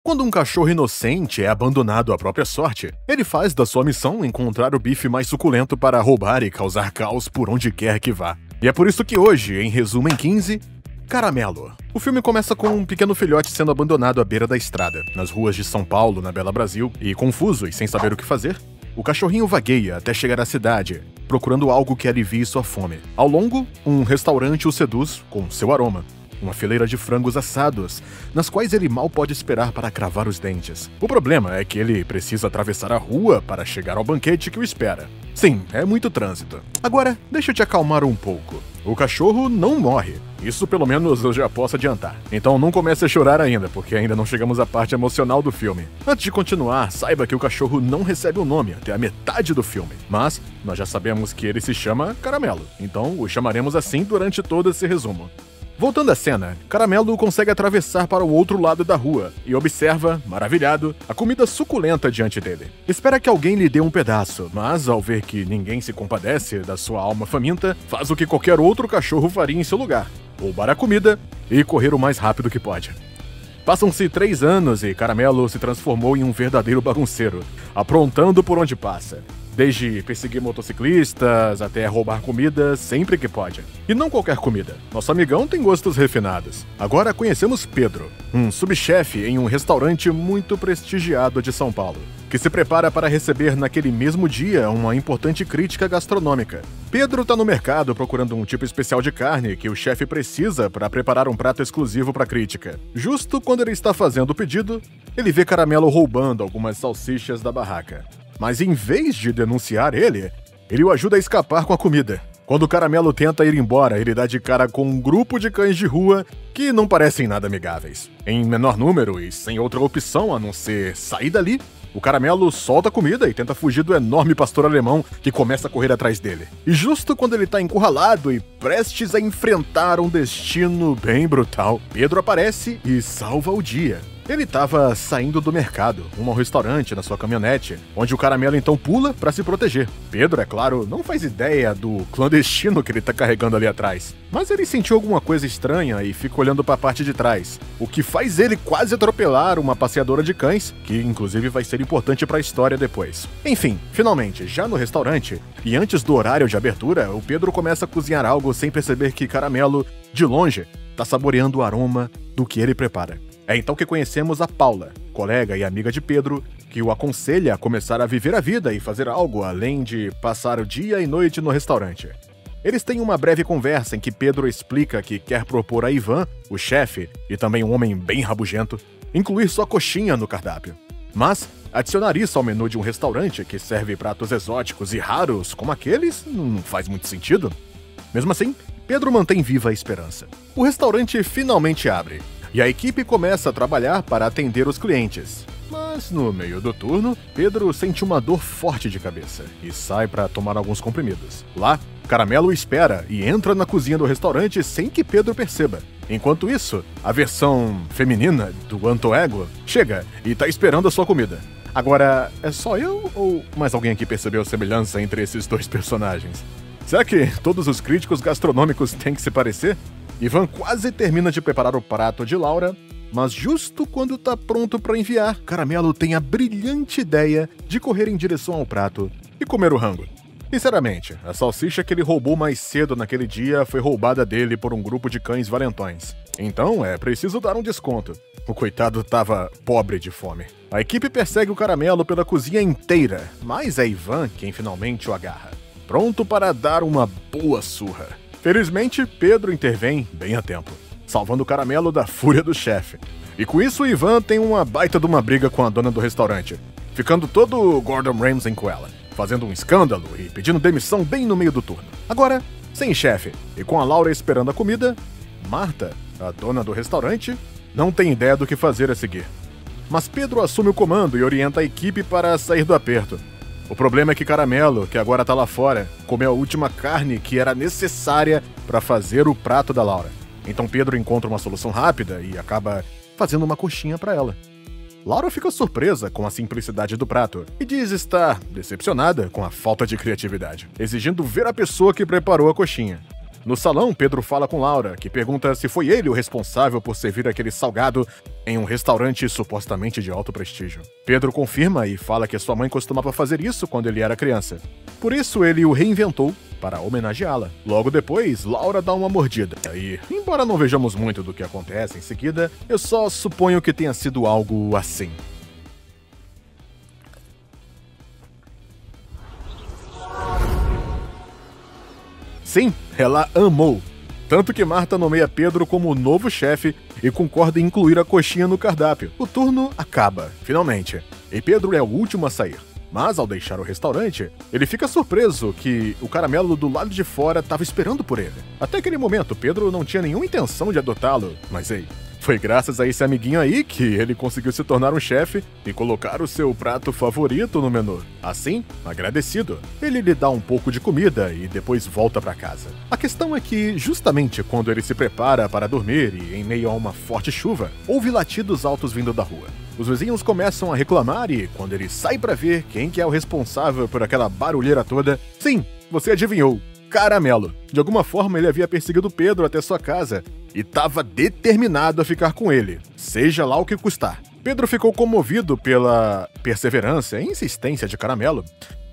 Quando um cachorro inocente é abandonado à própria sorte, ele faz da sua missão encontrar o bife mais suculento para roubar e causar caos por onde quer que vá. E é por isso que hoje, em Resumo em 15, Caramelo. O filme começa com um pequeno filhote sendo abandonado à beira da estrada, nas ruas de São Paulo, na Bela Brasil, e confuso e sem saber o que fazer, o cachorrinho vagueia até chegar à cidade, procurando algo que alivie sua fome. Ao longo, um restaurante o seduz com seu aroma. Uma fileira de frangos assados, nas quais ele mal pode esperar para cravar os dentes. O problema é que ele precisa atravessar a rua para chegar ao banquete que o espera. Sim, é muito trânsito. Agora, deixa eu te acalmar um pouco. O cachorro não morre. Isso pelo menos eu já posso adiantar. Então não comece a chorar ainda, porque ainda não chegamos à parte emocional do filme. Antes de continuar, saiba que o cachorro não recebe um nome até a metade do filme. Mas nós já sabemos que ele se chama Caramelo, então o chamaremos assim durante todo esse resumo. Voltando à cena, Caramelo consegue atravessar para o outro lado da rua e observa, maravilhado, a comida suculenta diante dele. Espera que alguém lhe dê um pedaço, mas ao ver que ninguém se compadece da sua alma faminta, faz o que qualquer outro cachorro faria em seu lugar: roubar a comida e correr o mais rápido que pode. Passam-se 3 anos e Caramelo se transformou em um verdadeiro bagunceiro, aprontando por onde passa. Desde perseguir motociclistas até roubar comida sempre que pode. E não qualquer comida. Nosso amigão tem gostos refinados. Agora conhecemos Pedro, um subchefe em um restaurante muito prestigiado de São Paulo, que se prepara para receber naquele mesmo dia uma importante crítica gastronômica. Pedro está no mercado procurando um tipo especial de carne que o chefe precisa para preparar um prato exclusivo para a crítica. Justo quando ele está fazendo o pedido, ele vê Caramelo roubando algumas salsichas da barraca. Mas em vez de denunciar ele o ajuda a escapar com a comida. Quando o Caramelo tenta ir embora, ele dá de cara com um grupo de cães de rua que não parecem nada amigáveis. Em menor número e sem outra opção a não ser sair dali, o Caramelo solta a comida e tenta fugir do enorme pastor alemão que começa a correr atrás dele. E justo quando ele tá encurralado e prestes a enfrentar um destino bem brutal, Pedro aparece e salva o dia. Ele estava saindo do mercado, rumo ao restaurante na sua caminhonete, onde o Caramelo então pula para se proteger. Pedro, é claro, não faz ideia do clandestino que ele tá carregando ali atrás. Mas ele sentiu alguma coisa estranha e fica olhando para a parte de trás, o que faz ele quase atropelar uma passeadora de cães, que inclusive vai ser importante para a história depois. Enfim, finalmente, já no restaurante, e antes do horário de abertura, o Pedro começa a cozinhar algo sem perceber que Caramelo, de longe, tá saboreando o aroma do que ele prepara. É então que conhecemos a Paula, colega e amiga de Pedro, que o aconselha a começar a viver a vida e fazer algo além de passar o dia e noite no restaurante. Eles têm uma breve conversa em que Pedro explica que quer propor a Ivan, o chefe, e também um homem bem rabugento, incluir sua coxinha no cardápio. Mas adicionar isso ao menu de um restaurante que serve pratos exóticos e raros como aqueles não faz muito sentido. Mesmo assim, Pedro mantém viva a esperança. O restaurante finalmente abre, e a equipe começa a trabalhar para atender os clientes. Mas no meio do turno, Pedro sente uma dor forte de cabeça e sai para tomar alguns comprimidos. Lá, Caramelo espera e entra na cozinha do restaurante sem que Pedro perceba. Enquanto isso, a versão feminina do Antoego chega e tá esperando a sua comida. Agora, é só eu ou mais alguém aqui percebeu a semelhança entre esses dois personagens? Será que todos os críticos gastronômicos têm que se parecer? Ivan quase termina de preparar o prato de Laura, mas justo quando tá pronto para enviar, Caramelo tem a brilhante ideia de correr em direção ao prato e comer o rango. Sinceramente, a salsicha que ele roubou mais cedo naquele dia foi roubada dele por um grupo de cães valentões. Então é preciso dar um desconto. O coitado tava pobre de fome. A equipe persegue o Caramelo pela cozinha inteira, mas é Ivan quem finalmente o agarra, pronto para dar uma boa surra. Felizmente, Pedro intervém bem a tempo, salvando o Caramelo da fúria do chefe. E com isso, o Ivan tem uma baita de uma briga com a dona do restaurante, ficando todo Gordon Ramsay com ela, fazendo um escândalo e pedindo demissão bem no meio do turno. Agora, sem chefe e com a Laura esperando a comida, Marta, a dona do restaurante, não tem ideia do que fazer a seguir. Mas Pedro assume o comando e orienta a equipe para sair do aperto. O problema é que Caramelo, que agora tá lá fora, comeu a última carne que era necessária para fazer o prato da Laura. Então Pedro encontra uma solução rápida e acaba fazendo uma coxinha para ela. Laura fica surpresa com a simplicidade do prato e diz estar decepcionada com a falta de criatividade, exigindo ver a pessoa que preparou a coxinha. No salão, Pedro fala com Laura, que pergunta se foi ele o responsável por servir aquele salgado em um restaurante supostamente de alto prestígio. Pedro confirma e fala que sua mãe costumava fazer isso quando ele era criança. Por isso, ele o reinventou para homenageá-la. Logo depois, Laura dá uma mordida. E, embora não vejamos muito do que acontece em seguida, eu só suponho que tenha sido algo assim. Sim, ela amou. Tanto que Marta nomeia Pedro como o novo chefe e concorda em incluir a coxinha no cardápio. O turno acaba, finalmente, e Pedro é o último a sair. Mas ao deixar o restaurante, ele fica surpreso que o caramelo do lado de fora estava esperando por ele. Até aquele momento, Pedro não tinha nenhuma intenção de adotá-lo, mas ei, foi graças a esse amiguinho aí que ele conseguiu se tornar um chefe e colocar o seu prato favorito no menu. Assim, agradecido, ele lhe dá um pouco de comida e depois volta para casa. A questão é que, justamente quando ele se prepara para dormir e em meio a uma forte chuva, houve latidos altos vindo da rua. Os vizinhos começam a reclamar e, quando ele sai para ver quem que é o responsável por aquela barulheira toda, sim, você adivinhou, Caramelo. De alguma forma ele havia perseguido Pedro até sua casa e estava determinado a ficar com ele, seja lá o que custar. Pedro ficou comovido pela perseverança e insistência de Caramelo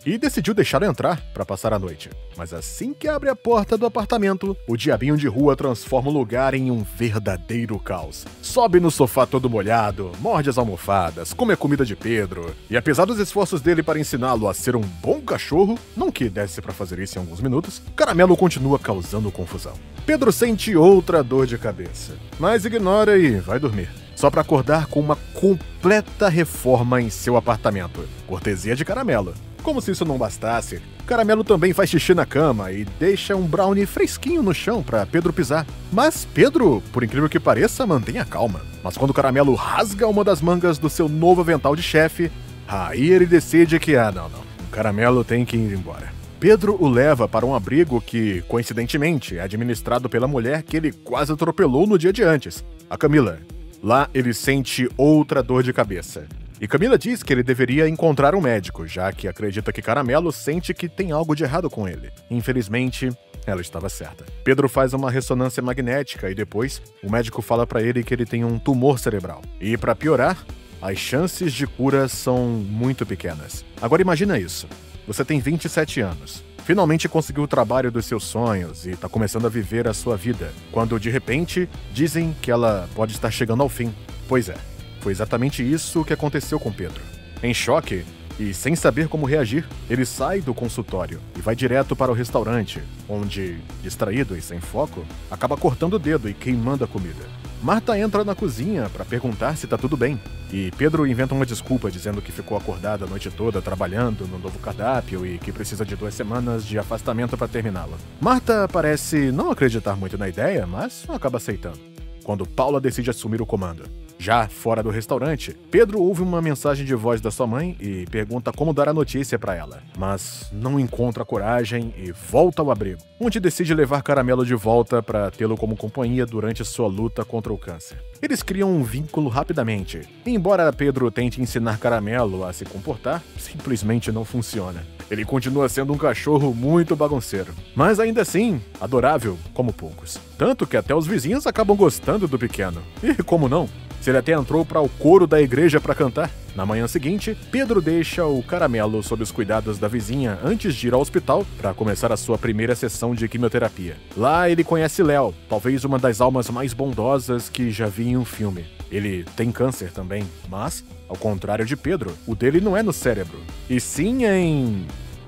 e decidiu deixá-lo entrar para passar a noite. Mas assim que abre a porta do apartamento, o diabinho de rua transforma o lugar em um verdadeiro caos. Sobe no sofá todo molhado, morde as almofadas, come a comida de Pedro, e apesar dos esforços dele para ensiná-lo a ser um bom cachorro, não que desse para fazer isso em alguns minutos, Caramelo continua causando confusão. Pedro sente outra dor de cabeça, mas ignora e vai dormir. Só para acordar com uma completa reforma em seu apartamento, cortesia de Caramelo. Como se isso não bastasse, Caramelo também faz xixi na cama e deixa um brownie fresquinho no chão para Pedro pisar. Mas Pedro, por incrível que pareça, mantém a calma. Mas quando Caramelo rasga uma das mangas do seu novo avental de chefe, aí ele decide que, não, o Caramelo tem que ir embora. Pedro o leva para um abrigo que, coincidentemente, é administrado pela mulher que ele quase atropelou no dia de antes, a Camila. Lá ele sente outra dor de cabeça. E Camila diz que ele deveria encontrar um médico, já que acredita que Caramelo sente que tem algo de errado com ele. Infelizmente, ela estava certa. Pedro faz uma ressonância magnética e depois o médico fala para ele que ele tem um tumor cerebral. E para piorar, as chances de cura são muito pequenas. Agora imagina isso. Você tem 27 anos. Finalmente conseguiu o trabalho dos seus sonhos e está começando a viver a sua vida, quando de repente dizem que ela pode estar chegando ao fim. Pois é. Foi exatamente isso que aconteceu com Pedro. Em choque e sem saber como reagir, ele sai do consultório e vai direto para o restaurante, onde, distraído e sem foco, acaba cortando o dedo e queimando a comida. Marta entra na cozinha para perguntar se tá tudo bem, e Pedro inventa uma desculpa dizendo que ficou acordado a noite toda trabalhando no novo cardápio e que precisa de 2 semanas de afastamento para terminá-la. Marta parece não acreditar muito na ideia, mas acaba aceitando, quando Paula decide assumir o comando. Já fora do restaurante, Pedro ouve uma mensagem de voz da sua mãe e pergunta como dar a notícia para ela, mas não encontra coragem e volta ao abrigo, onde decide levar Caramelo de volta para tê-lo como companhia durante sua luta contra o câncer. Eles criam um vínculo rapidamente, e embora Pedro tente ensinar Caramelo a se comportar, simplesmente não funciona. Ele continua sendo um cachorro muito bagunceiro, mas ainda assim, adorável como poucos. Tanto que até os vizinhos acabam gostando do pequeno. E como não? Se ele até entrou para o coro da igreja para cantar. Na manhã seguinte, Pedro deixa o Caramelo sob os cuidados da vizinha antes de ir ao hospital para começar a sua primeira sessão de quimioterapia. Lá ele conhece Léo, talvez uma das almas mais bondosas que já vi em um filme. Ele tem câncer também, mas, ao contrário de Pedro, o dele não é no cérebro, e sim em...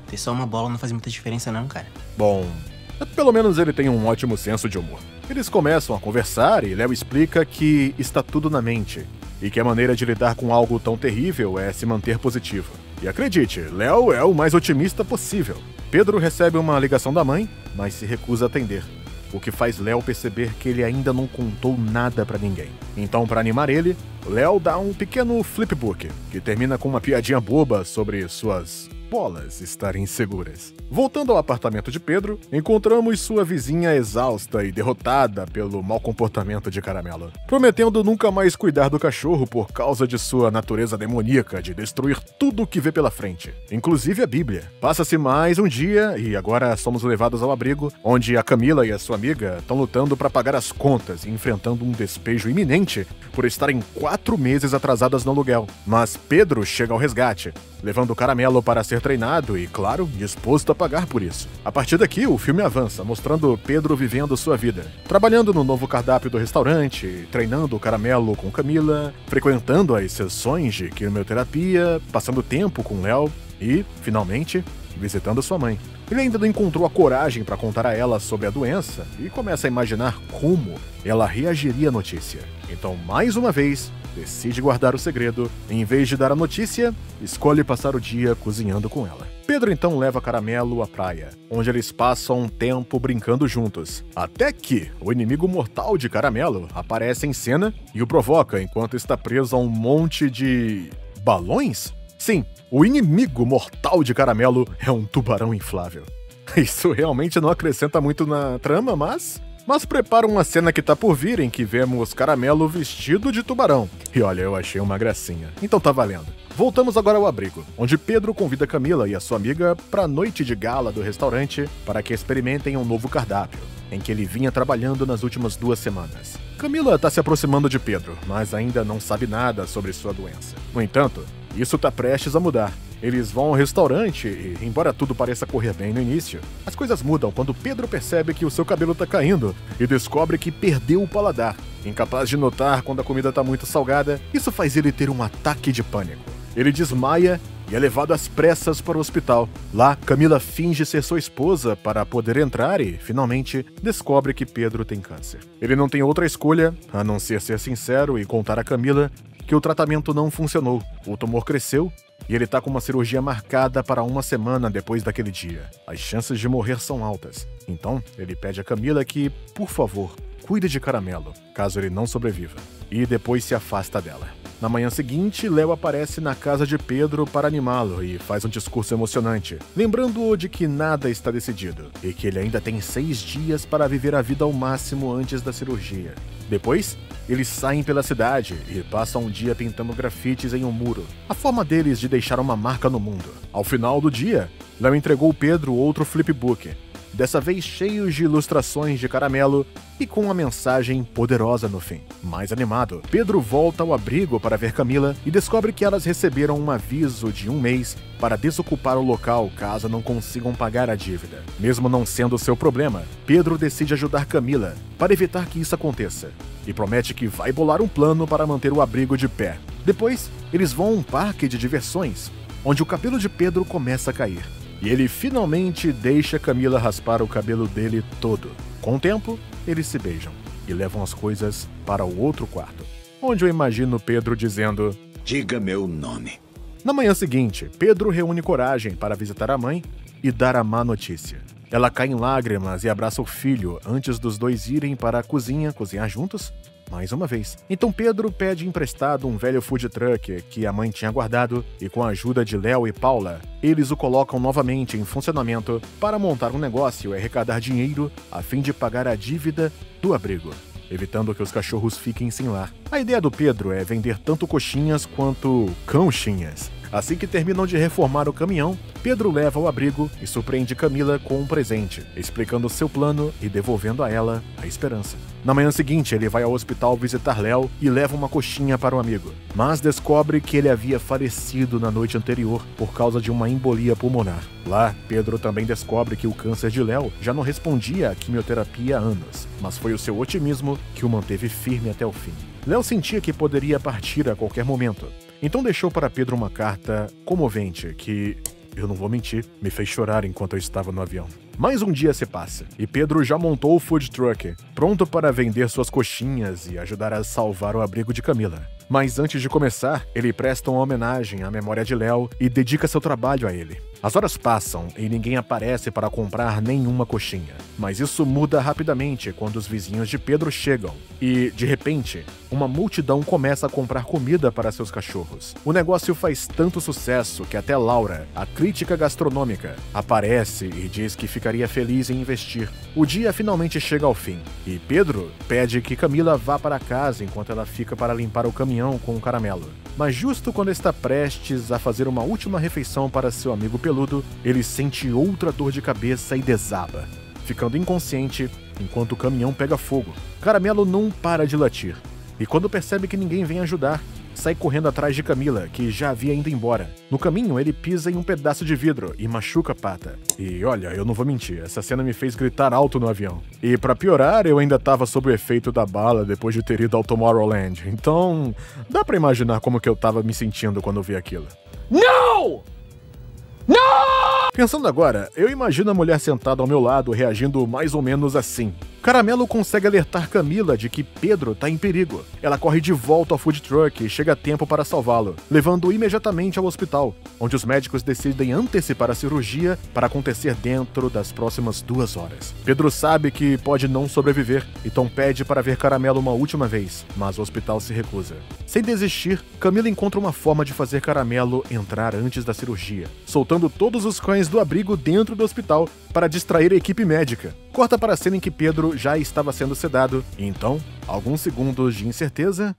Ter só uma bola não faz muita diferença não, cara. Bom, pelo menos ele tem um ótimo senso de humor. Eles começam a conversar e Léo explica que está tudo na mente e que a maneira de lidar com algo tão terrível é se manter positivo. E acredite, Léo é o mais otimista possível. Pedro recebe uma ligação da mãe, mas se recusa a atender, o que faz Léo perceber que ele ainda não contou nada pra ninguém. Então, para animar ele, Léo dá um pequeno flipbook, que termina com uma piadinha boba sobre suas bolas estarem seguras. Voltando ao apartamento de Pedro, encontramos sua vizinha exausta e derrotada pelo mau comportamento de Caramelo, prometendo nunca mais cuidar do cachorro por causa de sua natureza demoníaca de destruir tudo o que vê pela frente, inclusive a Bíblia. Passa-se mais um dia e agora somos levados ao abrigo, onde a Camila e a sua amiga estão lutando para pagar as contas e enfrentando um despejo iminente por estarem 4 meses atrasadas no aluguel. Mas Pedro chega ao resgate, levando o Caramelo para ser treinado e, claro, disposto a pagar por isso. A partir daqui, o filme avança, mostrando Pedro vivendo sua vida, trabalhando no novo cardápio do restaurante, treinando o Caramelo com Camila, frequentando as sessões de quimioterapia, passando tempo com Léo e, finalmente, visitando sua mãe. Ele ainda não encontrou a coragem para contar a ela sobre a doença e começa a imaginar como ela reagiria à notícia. Então, mais uma vez, decide guardar o segredo. Em vez de dar a notícia, escolhe passar o dia cozinhando com ela. Pedro então leva Caramelo à praia, onde eles passam um tempo brincando juntos. Até que o inimigo mortal de Caramelo aparece em cena e o provoca enquanto está preso a um monte de balões? Sim, o inimigo mortal de Caramelo é um tubarão inflável. Isso realmente não acrescenta muito na trama, mas prepara uma cena que tá por vir em que vemos Caramelo vestido de tubarão. E olha, eu achei uma gracinha. Então tá valendo. Voltamos agora ao abrigo, onde Pedro convida Camila e a sua amiga para a noite de gala do restaurante para que experimentem um novo cardápio, em que ele vinha trabalhando nas últimas 2 semanas. Camila tá se aproximando de Pedro, mas ainda não sabe nada sobre sua doença. No entanto, isso tá prestes a mudar. Eles vão ao restaurante e, embora tudo pareça correr bem no início, as coisas mudam quando Pedro percebe que o seu cabelo tá caindo e descobre que perdeu o paladar. Incapaz de notar quando a comida tá muito salgada, isso faz ele ter um ataque de pânico. Ele desmaia e é levado às pressas para o hospital. Lá, Camila finge ser sua esposa para poder entrar e, finalmente, descobre que Pedro tem câncer. Ele não tem outra escolha, a não ser sincero e contar a Camila que o tratamento não funcionou. O tumor cresceu e ele tá com uma cirurgia marcada para 1 semana depois daquele dia. As chances de morrer são altas. Então, ele pede a Camila que, por favor, cuide de Caramelo, caso ele não sobreviva. E depois se afasta dela. Na manhã seguinte, Léo aparece na casa de Pedro para animá-lo e faz um discurso emocionante, lembrando-o de que nada está decidido e que ele ainda tem 6 dias para viver a vida ao máximo antes da cirurgia. Depois, eles saem pela cidade e passam um dia pintando grafites em um muro, a forma deles de deixar uma marca no mundo. Ao final do dia, Léo entregou Pedro outro flipbook, dessa vez cheios de ilustrações de Caramelo e com uma mensagem poderosa no fim. Mais animado, Pedro volta ao abrigo para ver Camila e descobre que elas receberam um aviso de 1 mês para desocupar o local caso não consigam pagar a dívida. Mesmo não sendo seu problema, Pedro decide ajudar Camila para evitar que isso aconteça e promete que vai bolar um plano para manter o abrigo de pé. Depois, eles vão a um parque de diversões, onde o cabelo de Pedro começa a cair. E ele finalmente deixa Camila raspar o cabelo dele todo. Com o tempo, eles se beijam e levam as coisas para o outro quarto, onde eu imagino Pedro dizendo: "Diga meu nome." Na manhã seguinte, Pedro reúne coragem para visitar a mãe e dar a má notícia. Ela cai em lágrimas e abraça o filho antes dos dois irem para a cozinha cozinhar juntos mais uma vez. Então Pedro pede emprestado um velho food truck que a mãe tinha guardado e, com a ajuda de Léo e Paula, eles o colocam novamente em funcionamento para montar um negócio e arrecadar dinheiro a fim de pagar a dívida do abrigo, evitando que os cachorros fiquem sem lar. A ideia do Pedro é vender tanto coxinhas quanto cãochinhas. Assim que terminam de reformar o caminhão, Pedro leva ao abrigo e surpreende Camila com um presente, explicando seu plano e devolvendo a ela a esperança. Na manhã seguinte, ele vai ao hospital visitar Léo e leva uma coxinha para o amigo, mas descobre que ele havia falecido na noite anterior por causa de uma embolia pulmonar. Lá, Pedro também descobre que o câncer de Léo já não respondia à quimioterapia há anos, mas foi o seu otimismo que o manteve firme até o fim. Léo sentia que poderia partir a qualquer momento, então deixou para Pedro uma carta comovente que, eu não vou mentir, me fez chorar enquanto eu estava no avião. Mais um dia se passa, e Pedro já montou o food truck, pronto para vender suas coxinhas e ajudar a salvar o abrigo de Camila. Mas antes de começar, ele presta uma homenagem à memória de Léo e dedica seu trabalho a ele. As horas passam e ninguém aparece para comprar nenhuma coxinha. Mas isso muda rapidamente quando os vizinhos de Pedro chegam e, de repente, uma multidão começa a comprar comida para seus cachorros. O negócio faz tanto sucesso que até Laura, a crítica gastronômica, aparece e diz que ficaria feliz em investir. O dia finalmente chega ao fim e Pedro pede que Camila vá para casa enquanto ela fica para limpar o caminhão com o caramelo. Mas justo quando está prestes a fazer uma última refeição para seu amigo peludo, ele sente outra dor de cabeça e desaba, ficando inconsciente enquanto o caminhão pega fogo. Caramelo não para de latir, e quando percebe que ninguém vem ajudar, sai correndo atrás de Camila, que já havia ido embora. No caminho, ele pisa em um pedaço de vidro e machuca a pata. E olha, eu não vou mentir, essa cena me fez gritar alto no avião. E pra piorar, eu ainda tava sob o efeito da bala depois de ter ido ao Tomorrowland. Então, dá pra imaginar como que eu tava me sentindo quando vi aquilo. Não! Não! Pensando agora, eu imagino a mulher sentada ao meu lado reagindo mais ou menos assim. Caramelo consegue alertar Camila de que Pedro tá em perigo. Ela corre de volta ao food truck e chega a tempo para salvá-lo, levando-o imediatamente ao hospital, onde os médicos decidem antecipar a cirurgia para acontecer dentro das próximas 2 horas. Pedro sabe que pode não sobreviver, então pede para ver Caramelo uma última vez, mas o hospital se recusa. Sem desistir, Camila encontra uma forma de fazer Caramelo entrar antes da cirurgia, soltando todos os cães do abrigo dentro do hospital para distrair a equipe médica. Corta para a cena em que Pedro já estava sendo sedado, e então, alguns segundos de incerteza...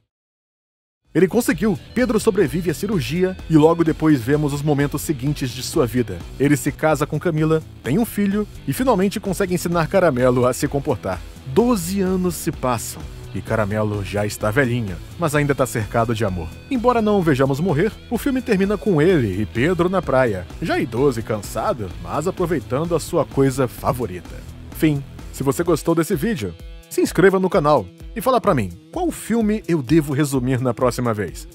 Ele conseguiu! Pedro sobrevive à cirurgia e logo depois vemos os momentos seguintes de sua vida. Ele se casa com Camila, tem um filho e finalmente consegue ensinar Caramelo a se comportar. 12 anos se passam e Caramelo já está velhinho, mas ainda está cercado de amor. Embora não o vejamos morrer, o filme termina com ele e Pedro na praia, já idoso e cansado, mas aproveitando a sua coisa favorita. Fim. Se você gostou desse vídeo, se inscreva no canal e fala pra mim, qual filme eu devo resumir na próxima vez?